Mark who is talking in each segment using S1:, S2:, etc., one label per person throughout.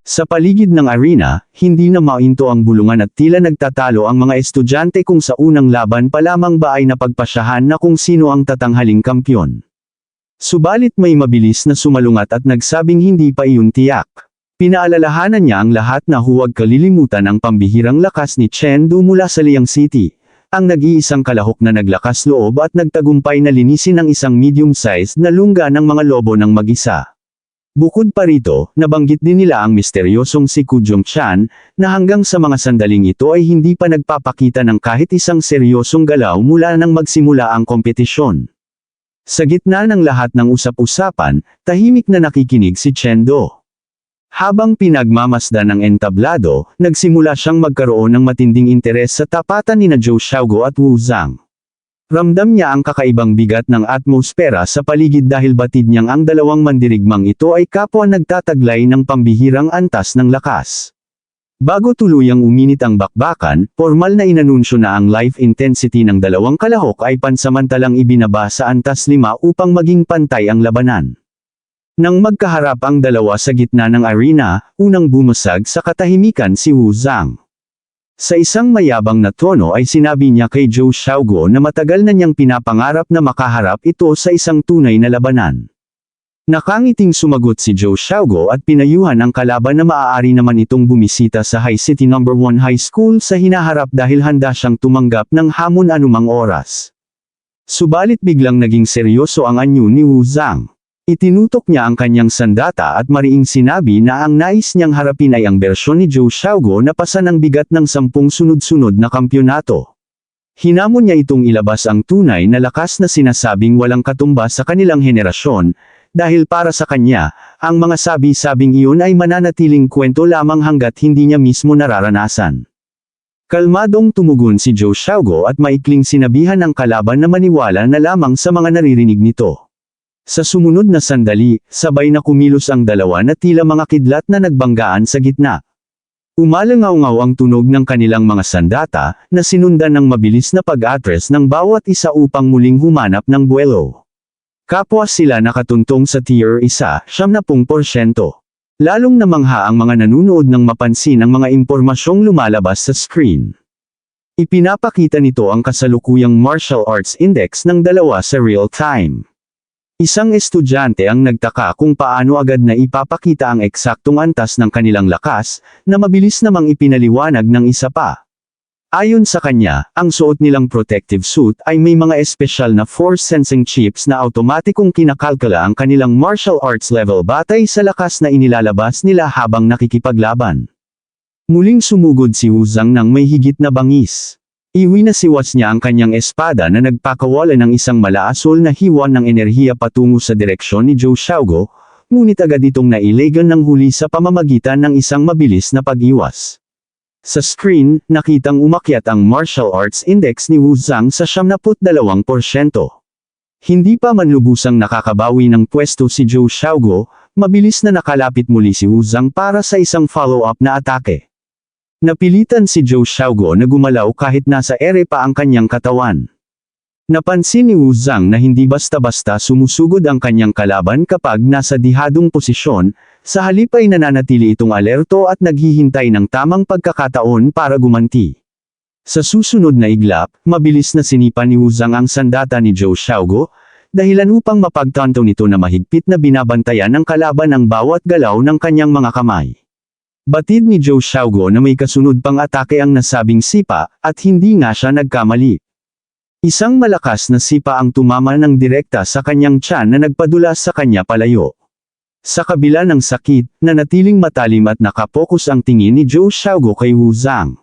S1: Sa paligid ng arena, hindi na mainto ang bulungan at tila nagtatalo ang mga estudyante kung sa unang laban pa lamang ba ay napagpasyahan na kung sino ang tatanghaling kampyon. Subalit may mabilis na sumalungat at nagsabing hindi pa iyon tiyak. Pinaalalahanan niya ang lahat na huwag kalilimutan ang pambihirang lakas ni Chen Du mula sa Liang City, ang nag-iisang kalahok na naglakas loob at nagtagumpay na linisin ang isang medium-sized na lungga ng mga lobo ng mag-isa. Bukod pa rito, nabanggit din nila ang misteryosong si Ku Jongchan, na hanggang sa mga sandaling ito ay hindi pa nagpapakita ng kahit isang seryosong galaw mula nang magsimula ang kompetisyon. Sa gitna ng lahat ng usap-usapan, tahimik na nakikinig si Chen Do. Habang pinagmamasdan ng entablado, nagsimula siyang magkaroon ng matinding interes sa tapatan nina Zhou Xiaoguo at Wu Zhang. Ramdam niya ang kakaibang bigat ng atmosfera sa paligid dahil batid niyang ang dalawang mandirigmang ito ay kapwa nagtataglay ng pambihirang antas ng lakas. Bago tuluyang uminit ang bakbakan, formal na inanunsyo na ang life intensity ng dalawang kalahok ay pansamantalang ibinaba sa antas 5 upang maging pantay ang labanan. Nang magkaharap ang dalawa sa gitna ng arena, unang bumasag sa katahimikan si Wu Zhang. Sa isang mayabang na tono ay sinabi niya kay Zhou Xiaoguo na matagal na niyang pinapangarap na makaharap ito sa isang tunay na labanan. Nakangiting sumagot si Zhou Xiaoguo at pinayuhan ang kalaban na maaari naman itong bumisita sa High City No. 1 High School sa hinaharap dahil handa siyang tumanggap ng hamon anumang oras. Subalit biglang naging seryoso ang anyo ni Wu Zhang. Itinutok niya ang kanyang sandata at mariing sinabi na ang nais niyang harapin ay ang bersyon ni Zhou Xiaoguo na pasa ng bigat ng 10 sunod-sunod na kampyonato. Hinamon niya itong ilabas ang tunay na lakas na sinasabing walang katumbas sa kanilang henerasyon, dahil para sa kanya, ang mga sabi-sabing iyon ay mananatiling kwento lamang hanggat hindi niya mismo nararanasan. Kalmadong tumugon si Zhou Xiaoguo at maikling sinabihan ang kalaban na maniwala na lamang sa mga naririnig nito. Sa sumunod na sandali, sabay na kumilos ang dalawa na tila mga kidlat na nagbanggaan sa gitna. Umalangaw-ngaw ang tunog ng kanilang mga sandata, na sinundan ng mabilis na pag-atres ng bawat isa upang muling humanap ng buwelo. Kapwa sila nakatuntong sa tier 1, 70%. Lalong namangha ang mga nanunood nang mapansin ang mga impormasyong lumalabas sa screen. Ipinapakita nito ang kasalukuyang martial arts index ng dalawa sa real time. Isang estudyante ang nagtaka kung paano agad na ipapakita ang eksaktong antas ng kanilang lakas, na mabilis namang ipinaliwanag ng isa pa. Ayon sa kanya, ang suot nilang protective suit ay may mga espesyal na force sensing chips na automatikong kinakalkula ang kanilang martial arts level batay sa lakas na inilalabas nila habang nakikipaglaban. Muling sumugod si Wu Zhang nang may higit na bangis. Iwinasiwas niya ang kanyang espada na nagpakawala ng isang malaasol na hiwa ng enerhiya patungo sa direksyon ni Zhou Xiaoguo, ngunit agad itong nailegan ng huli sa pamamagitan ng isang mabilis na pag-iwas. Sa screen, nakitang umakyat ang martial arts index ni Wu Zhang sa 72%. Hindi pa man lubusang nakakabawi ng pwesto si Zhou Xiaoguo, mabilis na nakalapit muli si Wu Zhang para sa isang follow-up na atake. Napilitan si Zhou Xiaoguo na gumalaw kahit nasa ere pa ang kanyang katawan. Napansin ni Wu Zhang na hindi basta-basta sumusugod ang kanyang kalaban kapag nasa dihadong posisyon, sa halip ay nananatili itong alerto at naghihintay ng tamang pagkakataon para gumanti. Sa susunod na iglap, mabilis na sinipa ni Wu Zhang ang sandata ni Zhou Xiaoguo, dahilan upang mapagtanto nito na mahigpit na binabantayan ng kalaban ang bawat galaw ng kanyang mga kamay. Batid ni Zhou Xiaoguo na may kasunod pang atake ang nasabing sipa, at hindi nga siya nagkamali. Isang malakas na sipa ang tumama ng direkta sa kanyang tiyan na nagpadulas sa kanya palayo. Sa kabila ng sakit, nanatiling matalim at nakapokus ang tingin ni Zhou Xiaoguo kay Wu Zhang.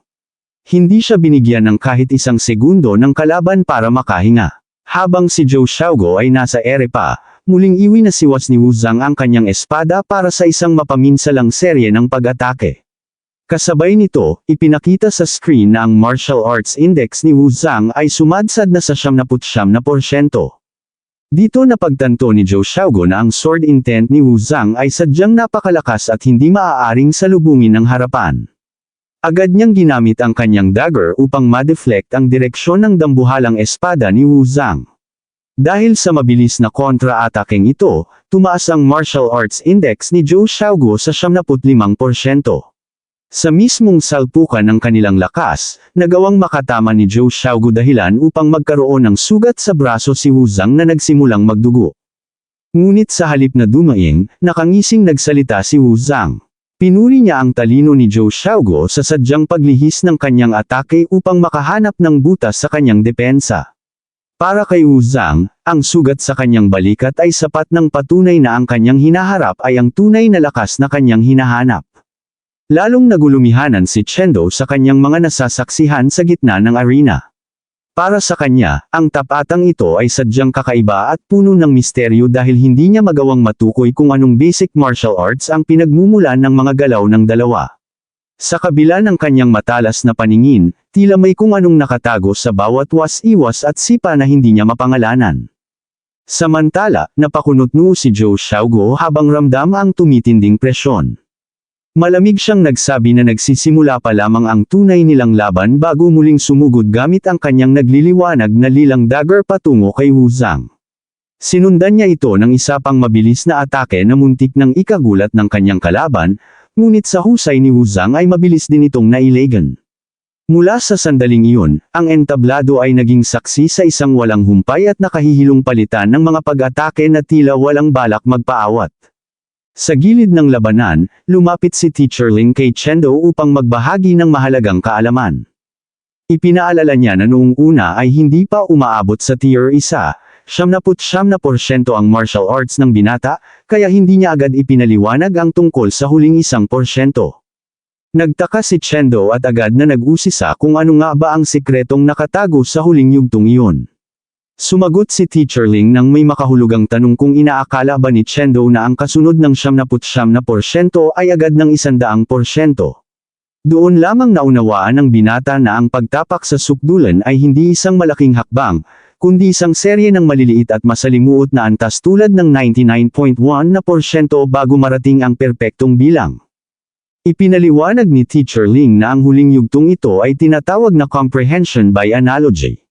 S1: Hindi siya binigyan ng kahit isang segundo ng kalaban para makahinga. Habang si Zhou Xiaoguo ay nasa ere pa, muling iwinasiwas ni Wu Zhang ang kanyang espada para sa isang mapaminsalang serye ng pag-atake. Kasabay nito, ipinakita sa screen na ang martial arts index ni Wu Zhang ay sumadsad na sa 79%. Dito napagtanto ni Zhou Xiaoguo na ang sword intent ni Wu Zhang ay sadyang napakalakas at hindi maaaring salubungin ng harapan. Agad niyang ginamit ang kanyang dagger upang ma-deflect ang direksyon ng dambuhalang espada ni Wu Zhang. Dahil sa mabilis na kontra-atakeng ito, tumaas ang martial arts index ni Zhou Xiaoguo sa 75%. Sa mismong salpukan ng kanilang lakas, nagawang makatama ni Zhou Xiaoguo dahilan upang magkaroon ng sugat sa braso si Wu Zhang na nagsimulang magdugo. Ngunit sa halip na dumaing, nakangising nagsalita si Wu Zhang. Pinuri niya ang talino ni Zhou Xiaoguo sa sadyang paglihis ng kanyang atake upang makahanap ng butas sa kanyang depensa. Para kay Wu Zhang, ang sugat sa kanyang balikat ay sapat ng patunay na ang kanyang hinaharap ay ang tunay na lakas na kanyang hinahanap. Lalong nagulumihanan si Chendo sa kanyang mga nasasaksihan sa gitna ng arena. Para sa kanya, ang tapatang ito ay sadyang kakaiba at puno ng misteryo dahil hindi niya magawang matukoy kung anong basic martial arts ang pinagmumulan ng mga galaw ng dalawa. Sa kabila ng kanyang matalas na paningin, tila may kung anong nakatago sa bawat was-iwas at sipa na hindi niya mapangalanan. Samantala, napakunot-noo si Zhou Xiaoguo habang ramdam ang tumitinding presyon. Malamig siyang nagsabi na nagsisimula pa lamang ang tunay nilang laban bago muling sumugod gamit ang kanyang nagliliwanag na lilang dagger patungo kay Wu Zhang. Sinundan niya ito ng isa pang mabilis na atake na muntik ng ikagulat ng kanyang kalaban, ngunit sa husay ni Wu Zhang ay mabilis din itong nailagan. Mula sa sandaling iyon, ang entablado ay naging saksi sa isang walang humpay at nakahihilong palitan ng mga pag-atake na tila walang balak magpaawat. Sa gilid ng labanan, lumapit si Teacher Ling kay Chendo upang magbahagi ng mahalagang kaalaman. Ipinaalala niya na noong una ay hindi pa umaabot sa Tier 1, 79% ang martial arts ng binata, kaya hindi niya agad ipinaliwanag ang tungkol sa huling 1%. Nagtaka si Chendo at agad na nag-usisa kung ano nga ba ang sikretong nakatago sa huling yugtong iyon. Sumagot si Teacher Ling nang may makahulugang tanong kung inaakala ba ni Chendo na ang kasunod ng 79% ay agad ng 100%. Doon lamang naunawaan ng binata na ang pagtapak sa sukdulan ay hindi isang malaking hakbang, kundi isang serye ng maliliit at masalimuot na antas tulad ng 99.1% bago marating ang perpektong bilang. Ipinaliwanag ni Teacher Ling na ang huling yugtong ito ay tinatawag na comprehension by analogy.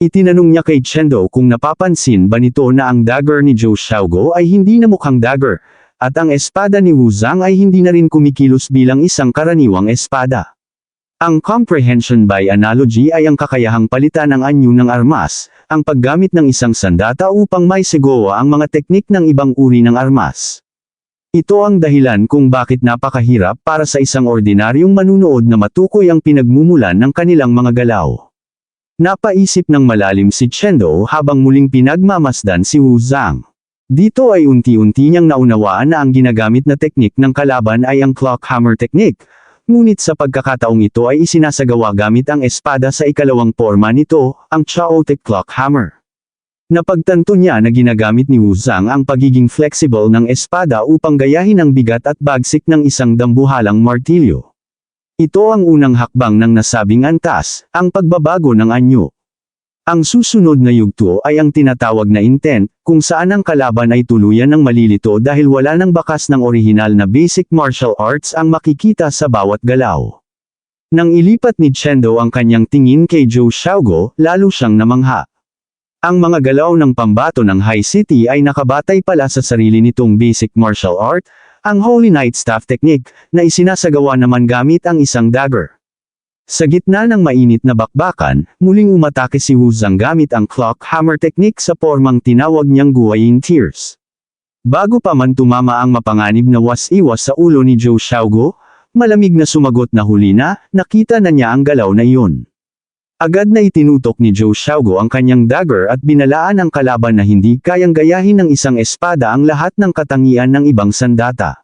S1: Itinanong niya kay Chendo kung napapansin ba nito na ang dagger ni Zhou Xiaoguo ay hindi na mukhang dagger, at ang espada ni Wu Zhang ay hindi na rin kumikilos bilang isang karaniwang espada. Ang comprehension by analogy ay ang kakayahang palitan ng anyo ng armas, ang paggamit ng isang sandata upang maisegawa ang mga teknik ng ibang uri ng armas. Ito ang dahilan kung bakit napakahirap para sa isang ordinaryong manunood na matukoy ang pinagmumulan ng kanilang mga galaw. Napaisip ng malalim si Chendo habang muling pinagmamasdan si Wu Zhang. Dito ay unti-unti niyang naunawaan na ang ginagamit na teknik ng kalaban ay ang clock hammer technique, ngunit sa pagkakataong ito ay isinasagawa gamit ang espada sa ikalawang porma nito, ang chaotic clock hammer. Napagtanto niya na ginagamit ni Wu Zhang ang pagiging flexible ng espada upang gayahin ang bigat at bagsik ng isang dambuhalang martilyo. Ito ang unang hakbang ng nasabing antas, ang pagbabago ng anyo. Ang susunod na yugto ay ang tinatawag na intent, kung saan ang kalaban ay tuluyan ng malilito dahil wala ng bakas ng orihinal na basic martial arts ang makikita sa bawat galaw. Nang ilipat ni Chendo ang kanyang tingin kay Zhou Xiaoguo, lalo siyang namangha. Ang mga galaw ng pambato ng High City ay nakabatay pala sa sarili nitong basic martial art, ang Holy Knight Staff Technique, na isinasagawa naman gamit ang isang dagger. Sa gitna ng mainit na bakbakan, muling umatake si Wu Zhang gamit ang clock hammer technique sa pormang tinawag niyang Guayin Tears. Bago pa man tumama ang mapanganib na was-iwas sa ulo ni Zhou Xiaoguo, malamig na sumagot na huli na, nakita na niya ang galaw na iyon. Agad na itinutok ni Zhou Xiaoguo ang kanyang dagger at binalaan ang kalaban na hindi kayang gayahin ng isang espada ang lahat ng katangian ng ibang sandata.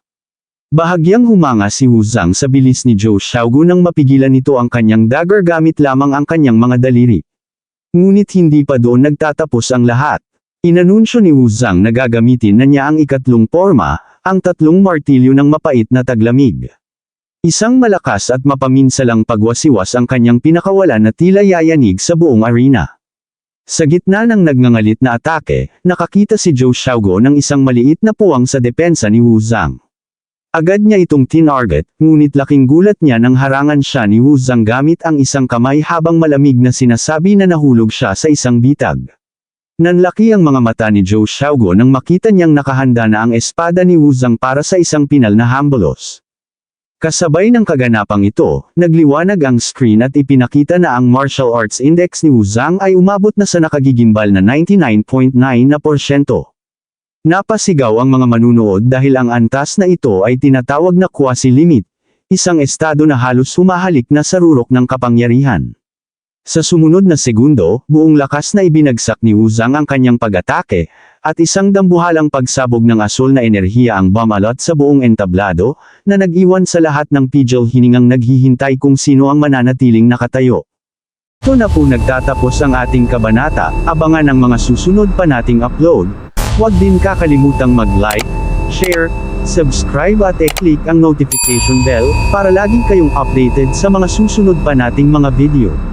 S1: Bahagyang humanga si Wu Zhang sa bilis ni Zhou Xiaoguo nang mapigilan nito ang kanyang dagger gamit lamang ang kanyang mga daliri. Ngunit hindi pa doon nagtatapos ang lahat. Inanunsyo ni Wu Zhang na gagamitin na niya ang ikatlong porma, ang tatlong martilyo ng mapait na taglamig. Isang malakas at mapaminsalang pagwasiwas ang kanyang pinakawalan na tila yayanig sa buong arena. Sa gitna ng nagngangalit na atake, nakakita si Zhou Xiaoguo ng isang maliit na puwang sa depensa ni Wu Zhang. Agad niya itong tinarget, ngunit laking gulat niya nang harangan siya ni Wu Zhang gamit ang isang kamay habang malamig na sinasabi na nahulog siya sa isang bitag. Nanlaki ang mga mata ni Zhou Xiaoguo nang makita niyang nakahanda na ang espada ni Wu Zhang para sa isang pinal na hambulos. Kasabay ng kaganapang ito, nagliwanag ang screen at ipinakita na ang martial arts index ni Wu Zhang ay umabot na sa nakagigimbal na 99.9%. Napasigaw ang mga manunood dahil ang antas na ito ay tinatawag na quasi-limit, isang estado na halos humahalik na sa rurok ng kapangyarihan. Sa sumunod na segundo, buong lakas na ibinagsak ni Wu Zhang ang kanyang pag-atake, at isang dambuhalang pagsabog ng asul na enerhiya ang bumalot sa buong entablado, na nag-iwan sa lahat ng pigil hiningang naghihintay kung sino ang mananatiling nakatayo. Ito na po nagtatapos ang ating kabanata, abangan ang mga susunod pa nating upload. Huwag din kakalimutang mag-like, share, subscribe at i-click ang notification bell, para lagi kayong updated sa mga susunod pa nating mga video.